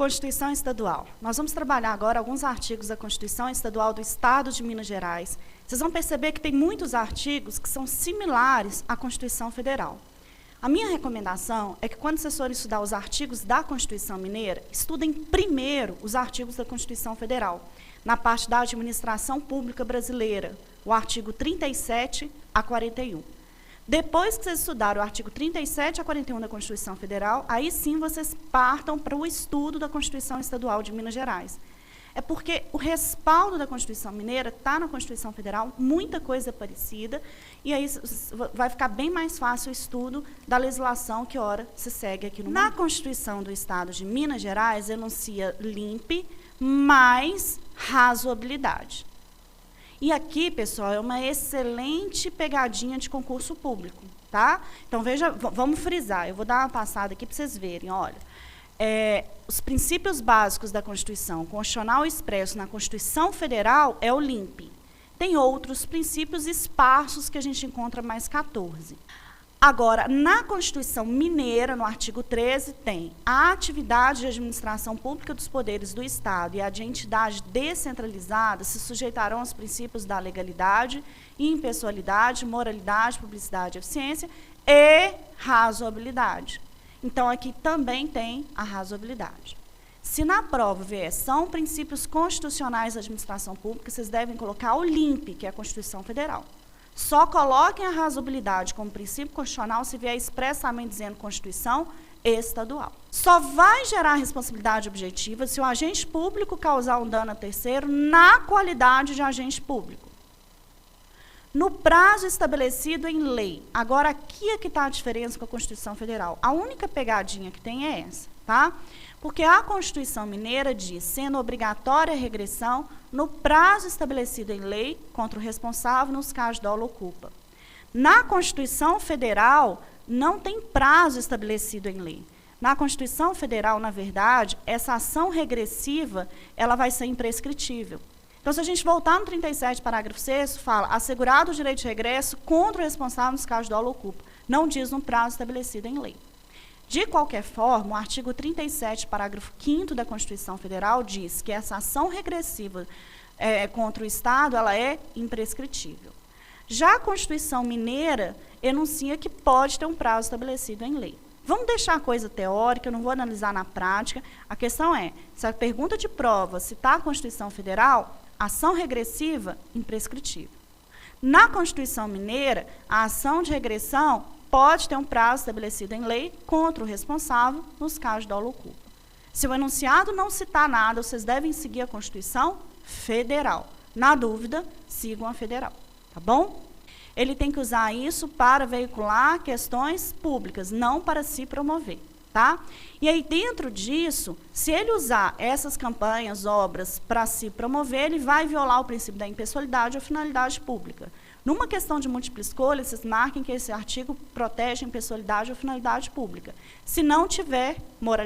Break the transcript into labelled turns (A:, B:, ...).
A: Constituição Estadual. Nós vamos trabalhar agora alguns artigos da Constituição Estadual do Estado de Minas Gerais. Vocês vão perceber que tem muitos artigos que são similares à Constituição Federal. A minha recomendação é que, quando vocês forem estudar os artigos da Constituição Mineira, estudem primeiro os artigos da Constituição Federal, na parte da administração pública brasileira, o artigo 37 a 41. Depois que vocês estudarem o artigo 37 a 41 da Constituição Federal, aí sim vocês partam para o estudo da Constituição Estadual de Minas Gerais. É porque o respaldo da Constituição Mineira está na Constituição Federal, muita coisa é parecida, e aí vai ficar bem mais fácil o estudo da legislação que, ora, se segue aqui no Brasil. Na Constituição do Estado de Minas Gerais, enuncia limpe mais razoabilidade. E aqui, pessoal, é uma excelente pegadinha de concurso público, tá? Então, veja, vamos frisar. Eu vou dar uma passada aqui para vocês verem, olha. Os princípios básicos da Constituição Constitucional expresso na Constituição Federal é o limpe. Tem outros princípios esparsos que a gente encontra mais 14. Agora, na Constituição Mineira, no artigo 13, tem a atividade de administração pública dos poderes do Estado e a de entidade descentralizada se sujeitarão aos princípios da legalidade, impessoalidade, moralidade, publicidade, eficiência e razoabilidade. Então, aqui também tem a razoabilidade. Se na prova vier são princípios constitucionais da administração pública, vocês devem colocar o LIMP, que é a Constituição Federal. Só coloquem a razoabilidade como princípio constitucional se vier expressamente dizendo Constituição Estadual. Só vai gerar responsabilidade objetiva se o agente público causar um dano a terceiro na qualidade de agente público, no prazo estabelecido em lei. Agora, aqui é que está a diferença com a Constituição Federal. A única pegadinha que tem é essa, tá? Porque a Constituição Mineira diz, sendo obrigatória a regressão no prazo estabelecido em lei contra o responsável nos casos de dolo ou culpa. Na Constituição Federal, não tem prazo estabelecido em lei. Na Constituição Federal, na verdade, essa ação regressiva ela vai ser imprescritível. Então, se a gente voltar no 37, parágrafo 6º, fala assegurado o direito de regresso contra o responsável nos casos de dolo ou culpa. Não diz um prazo estabelecido em lei. De qualquer forma, o artigo 37, parágrafo 5º da Constituição Federal diz que essa ação regressiva contra o Estado ela é imprescritível. Já a Constituição Mineira enuncia que pode ter um prazo estabelecido em lei. Vamos deixar a coisa teórica, eu não vou analisar na prática. A questão é, se a pergunta de prova citar a Constituição Federal, ação regressiva, imprescritível. Na Constituição Mineira, a ação de regressão pode ter um prazo estabelecido em lei contra o responsável nos casos de dolo ou culpa. Se o enunciado não citar nada, vocês devem seguir a Constituição Federal. Na dúvida, sigam a Federal, tá bom? Ele tem que usar isso para veicular questões públicas, não para se promover, tá? E aí, dentro disso, se ele usar essas campanhas, obras, para se promover, ele vai violar o princípio da impessoalidade ou finalidade pública. Numa questão de múltipla escolha, vocês marquem que esse artigo protege a impessoalidade ou finalidade pública. Se não tiver moralidade,